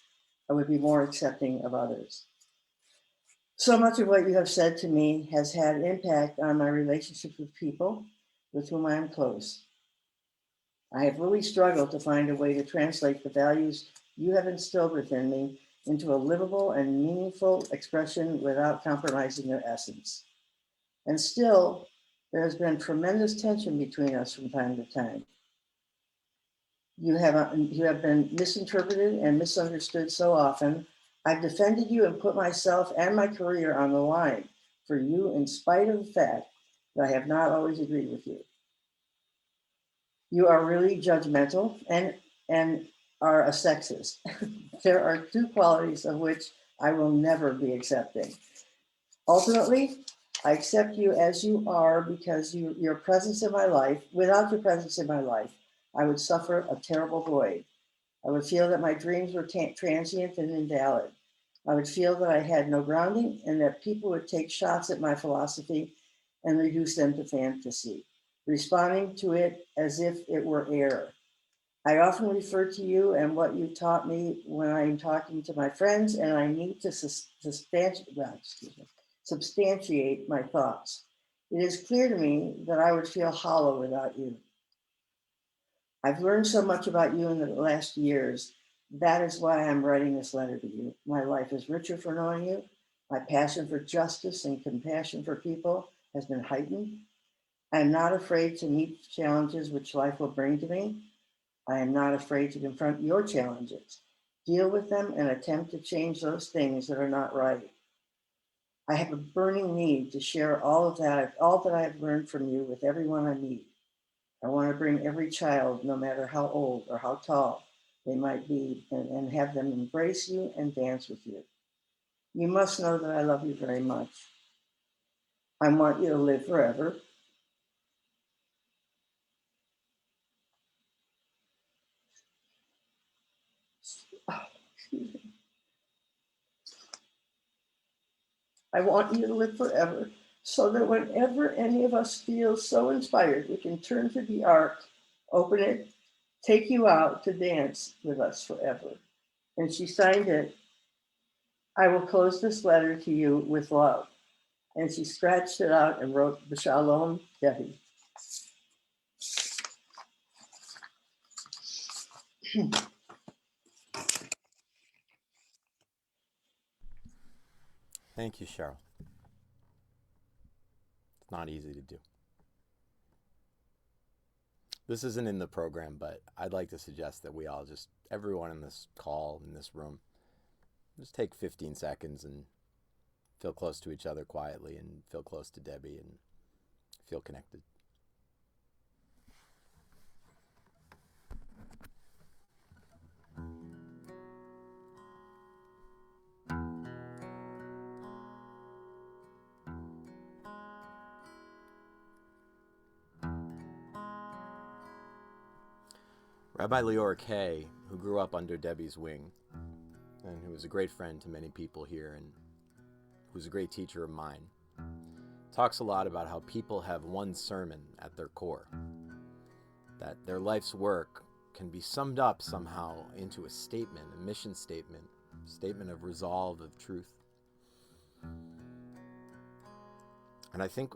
I would be more accepting of others. So much of what you have said to me has had an impact on my relationships with people with whom I am close. I have really struggled to find a way to translate the values you have instilled within me into a livable and meaningful expression without compromising their essence. And still, there has been tremendous tension between us from time to time. You have been misinterpreted and misunderstood so often. I've defended you and put myself and my career on the line for you in spite of the fact that I have not always agreed with you. You are really judgmental and are a sexist. There are two qualities of which I will never be accepting. Ultimately, I accept you as you are because your presence in my life, without your presence in my life, I would suffer a terrible void. I would feel that my dreams were transient and invalid. I would feel that I had no grounding and that people would take shots at my philosophy and reduce them to fantasy, responding to it as if it were error. I often refer to you and what you taught me when I'm talking to my friends, and I need to substantiate my thoughts. It is clear to me that I would feel hollow without you. I've learned so much about you in the last years. That is why I'm writing this letter to you. My life is richer for knowing you. My passion for justice and compassion for people has been heightened. I am not afraid to meet challenges which life will bring to me. I am not afraid to confront your challenges, deal with them, and attempt to change those things that are not right. I have a burning need to share all that I have learned from you with everyone I meet. I want to bring every child, no matter how old or how tall they might be, and have them embrace you and dance with you. You must know that I love you very much. I want you to live forever. Excuse me. I want you to live forever so that whenever any of us feels so inspired, we can turn to the ark, open it, take you out to dance with us forever. And she signed it, I will close this letter to you with love. And she scratched it out and wrote, Shalom, Debbie. Thank you, Cheryl. It's not easy to do. This isn't in the program, but I'd like to suggest that we all just, everyone in this call, in this room, just take 15 seconds and feel close to each other quietly and feel close to Debbie and feel connected. Rabbi Leora Kay, who grew up under Debbie's wing, and who was a great friend to many people here, and who was a great teacher of mine, talks a lot about how people have one sermon at their core, that their life's work can be summed up somehow into a statement, a mission statement, statement of resolve, of truth. And I think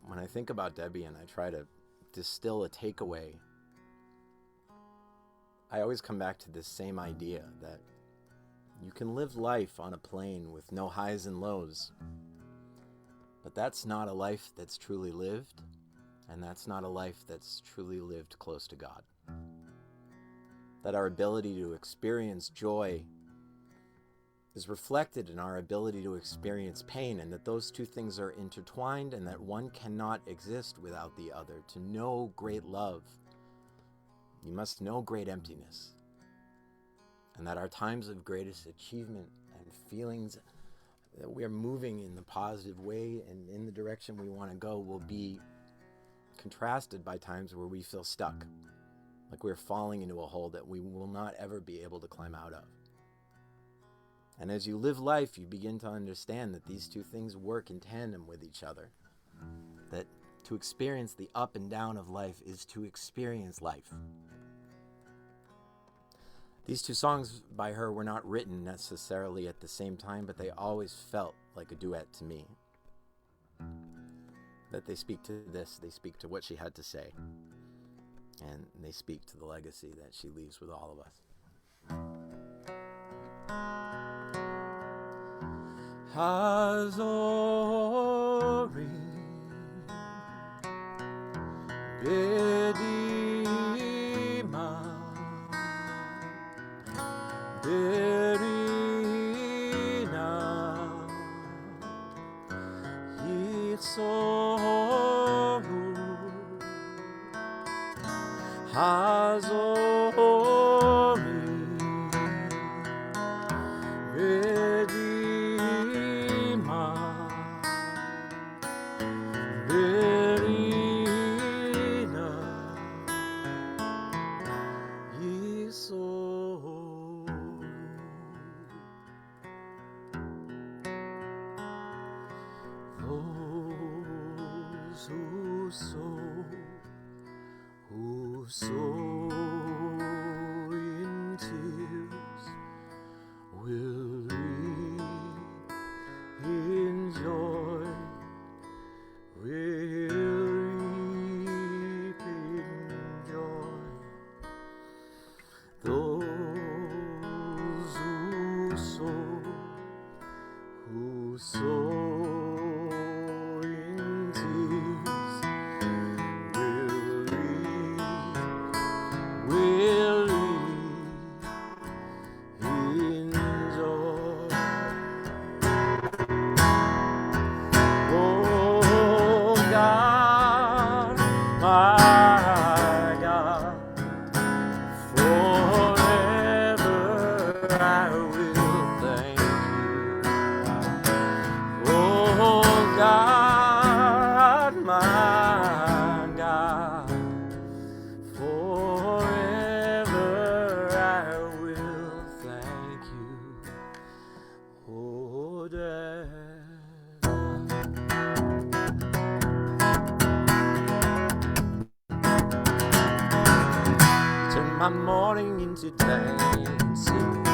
when I think about Debbie and I try to distill a takeaway, I always come back to this same idea that you can live life on a plane with no highs and lows, but that's not a life that's truly lived, and that's not a life that's truly lived close to God. That our ability to experience joy is reflected in our ability to experience pain, and that those two things are intertwined, and that one cannot exist without the other. To know great love, you must know great emptiness, and that our times of greatest achievement and feelings that we are moving in the positive way and in the direction we want to go will be contrasted by times where we feel stuck, like we're falling into a hole that we will not ever be able to climb out of. And as you live life, you begin to understand that these two things work in tandem with each other, that to experience the up and down of life is to experience life. These two songs by her were not written necessarily at the same time, but they always felt like a duet to me. That they speak to this, they speak to what she had to say, and they speak to the legacy that she leaves with all of us. Hazori Bedima Berina Yichsoru Hazori Bedima Berina Yichsoru. Those who sow in tears will reap in joy, will reap in joy. Those who sow in tears will reap in joy. Oh God, my God, forever I will thank you. Oh God, my God, forever I will thank you. Oh Dad. Turn my mourning into dancing,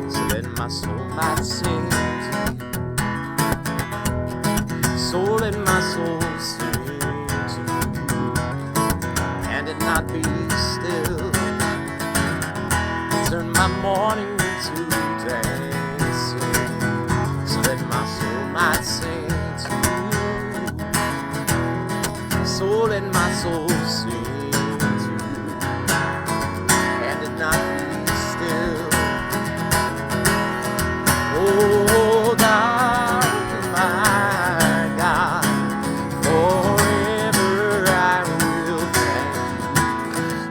so that my soul might sing to you. So let my soul sing to you, and it not be still. Turn my mourning into dancing, so that my soul might sing to you. So let my soul sing to you, and it not be still. Oh God, my God, forever I will thank you.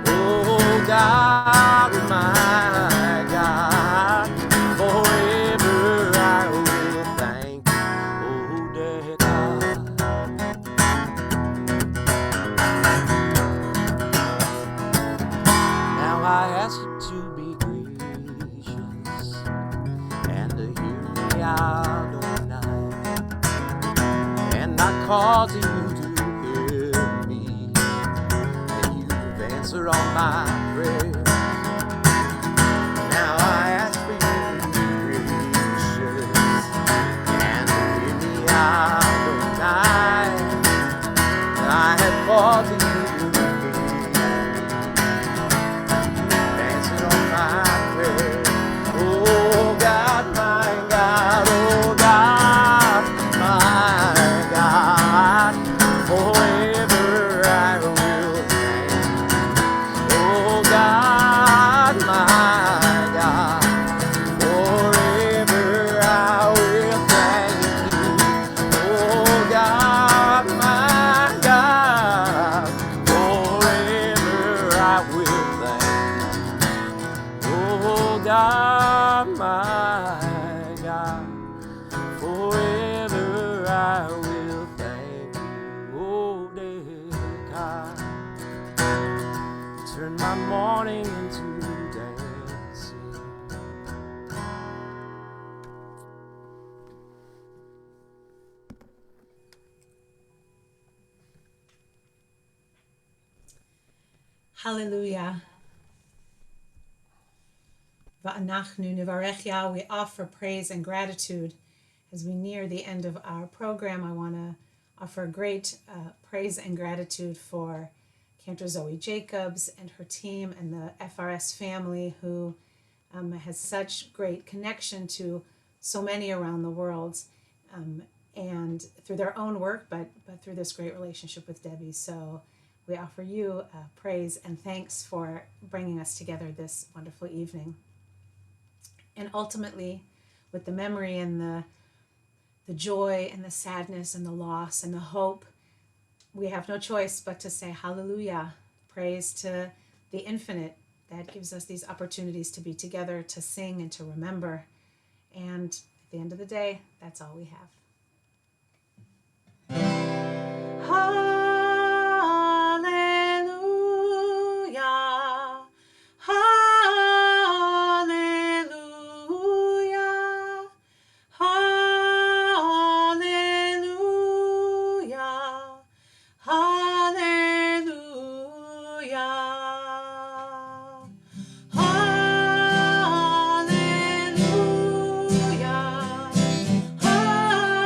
Oh God, my God, forever I will thank you. Oh dear God. called to you to hear me, and you've answered all my prayers. Now I ask for you to be gracious and to hear me out of night. I have called to you to hear me, you've answered all my prayers. Oh God, my God, oh God, my God, forever I will thank you. Oh God, my God, forever I will thank you. Oh God, my God, forever I will thank you. Oh God, my God, forever I will thank you. Oh dear God, turn my morning into dancing. Hallelujah. Va'anachnu nivarech Yah. We offer praise and gratitude as we near the end of our program. I want to offer great praise and gratitude for Cantor Zöe Jacobs and her team and the FRS family who has such great connection to so many around the world, and through their own work, but through this great relationship with Debbie. So we offer you praise and thanks for bringing us together this wonderful evening. And ultimately, with the memory and the joy and the sadness and the loss and the hope, we have no choice but to say hallelujah, praise to the infinite that gives us these opportunities to be together, to sing and to remember. And at the end of the day, that's all we have. Hallelujah, hallelujah, hallelujah, hallelujah, hallelujah, hallelujah.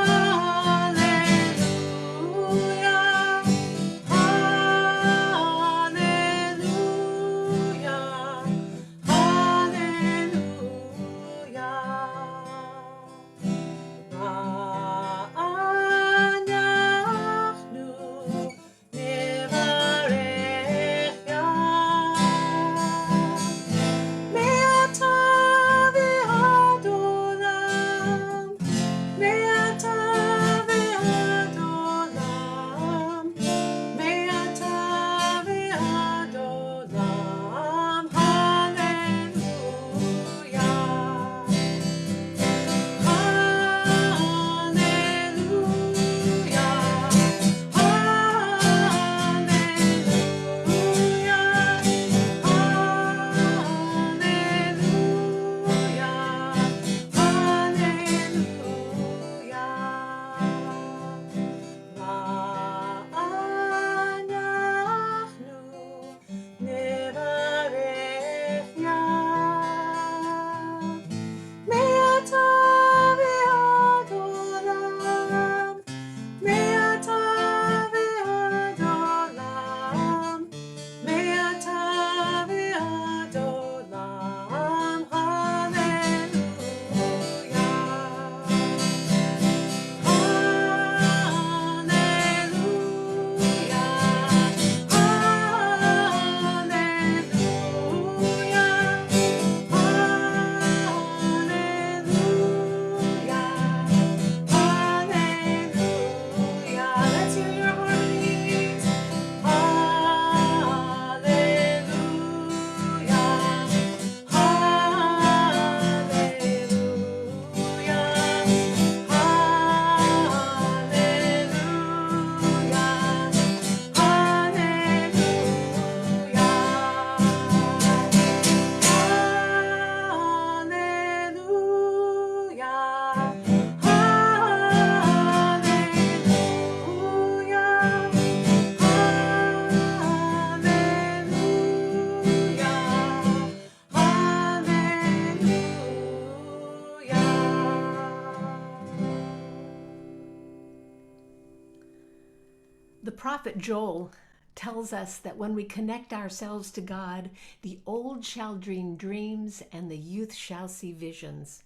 prophet Joel tells us that when we connect ourselves to God, the old shall dream dreams and the youth shall see visions.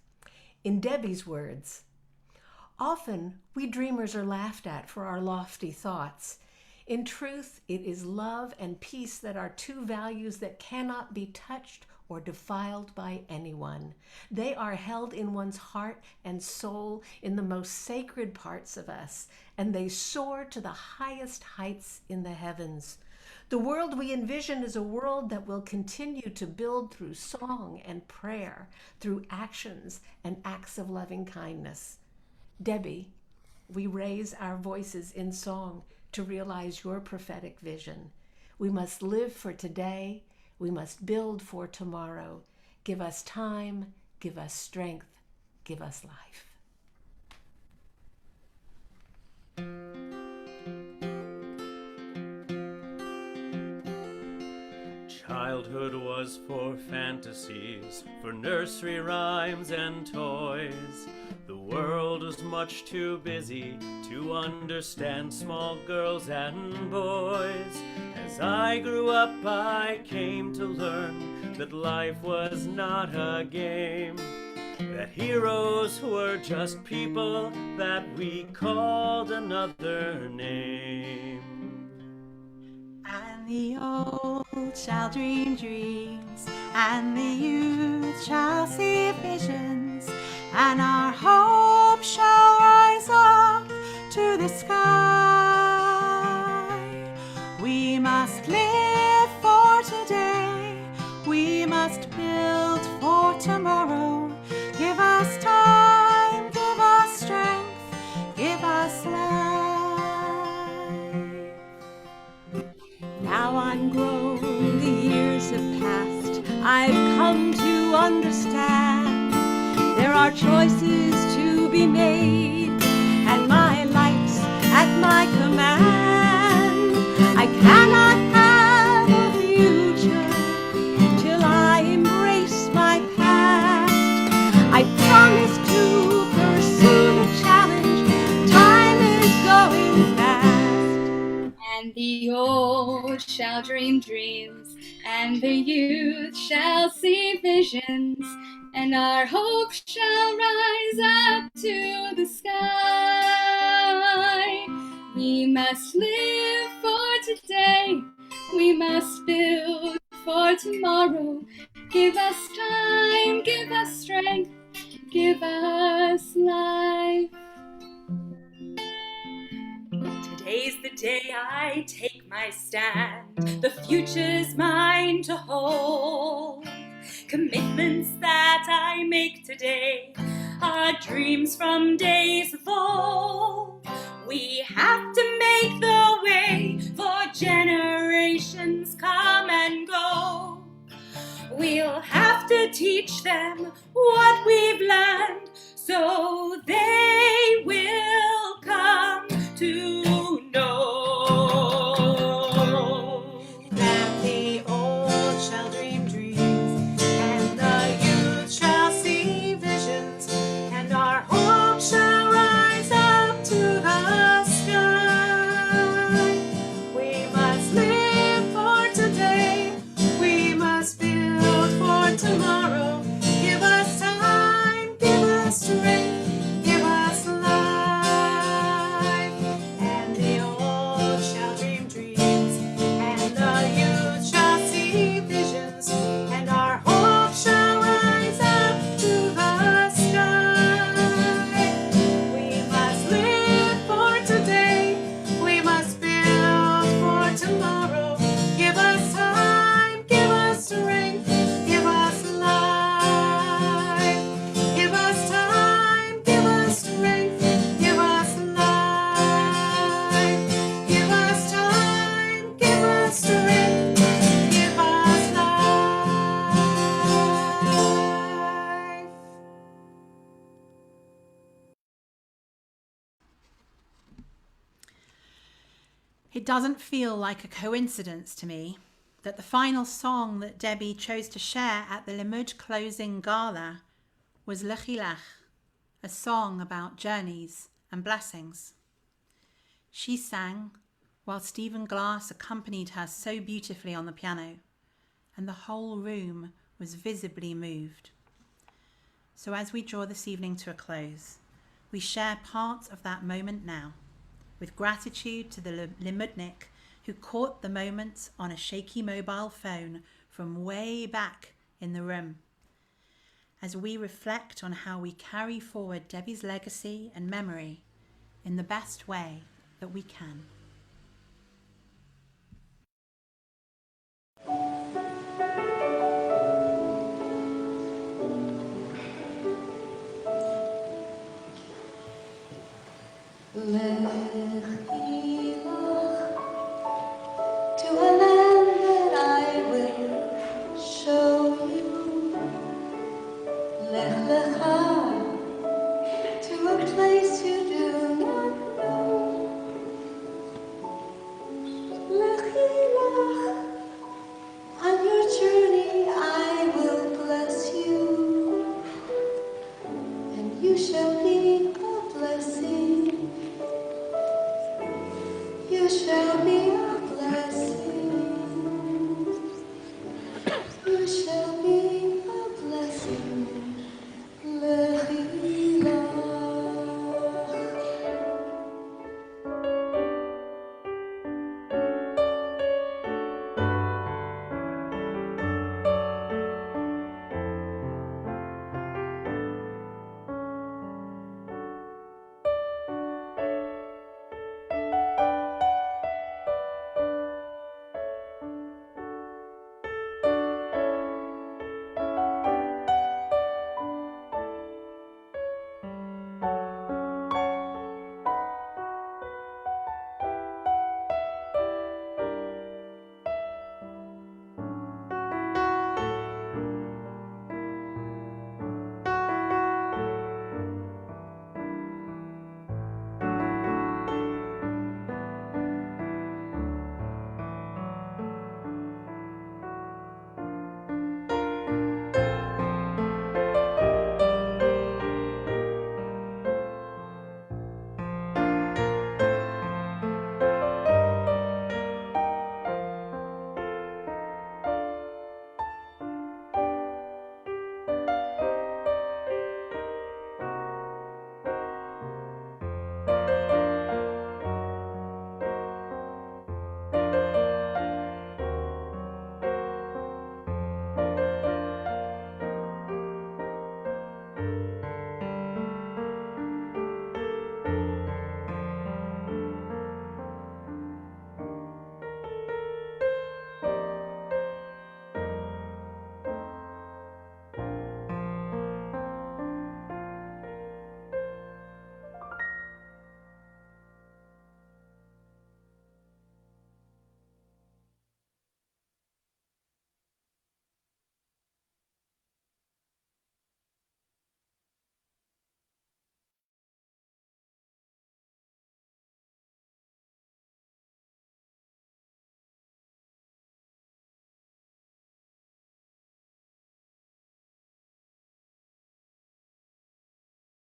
In Debbie's words, often we dreamers are laughed at for our lofty thoughts. In truth, it is love and peace that are two values that cannot be touched or defiled by anyone. They are held in one's heart and soul in the most sacred parts of us, and they soar to the highest heights in the heavens. The world we envision is a world that will continue to build through song and prayer, through actions and acts of loving kindness. Debbie, we raise our voices in song to realize your prophetic vision. We must live for today. We must build for tomorrow. Give us time, give us strength, give us life. Childhood was for fantasies, for nursery rhymes and toys. The world was much too busy to understand small girls and boys. As I grew up, I came to learn that life was not a game, that heroes were just people that we called another name. And the old shall dream dreams, and the youth shall see visions, and our hope shall rise up to the sky. We must live for today, we must build for tomorrow. Give us time, give us strength, give us life. Now I'm grown, the years have passed, I've come to understand there are choices to be made, and my life's at my command. I cannot have a future till I embrace my past. I promise to pursue the challenge, time is going fast. And the old shall dream dreams, and the youth shall see visions, and our hope shall rise up to the sky. We must live for today, we must build for tomorrow. Give us time, give us strength, give us life. Today's the day I take my stand. The future's mine to hold. Commitments that I make today are dreams from days of old. We have to make the way for generations come and go. We'll have to teach them what we've learned, so they will come to know. And the old shall dream dreams, and the youth shall see visions, and our hope shall rise up to the sky. We must live for today, we must build for tomorrow. Give us time, give us strength, give us life. And the old shall dream dreams, and the youth shall see visions, and our hope shall rise up to the sky. We must live for today, we must build for tomorrow. Give us time, give us strength, give us life. Give us time, give us strength, give us life. Give us time, give us strength, give us life. It doesn't feel like a coincidence to me that the final song that Debbie chose to share at the Limud closing gala was Lechilach, a song about journeys and blessings. She sang, while Stephen Glass accompanied her so beautifully on the piano, and the whole room was visibly moved. So as we draw this evening to a close, we share part of that moment now, with gratitude to the Limudnik who caught the moment on a shaky mobile phone from way back in the room, as we reflect on how we carry forward Debbie's legacy and memory in the best way that we can.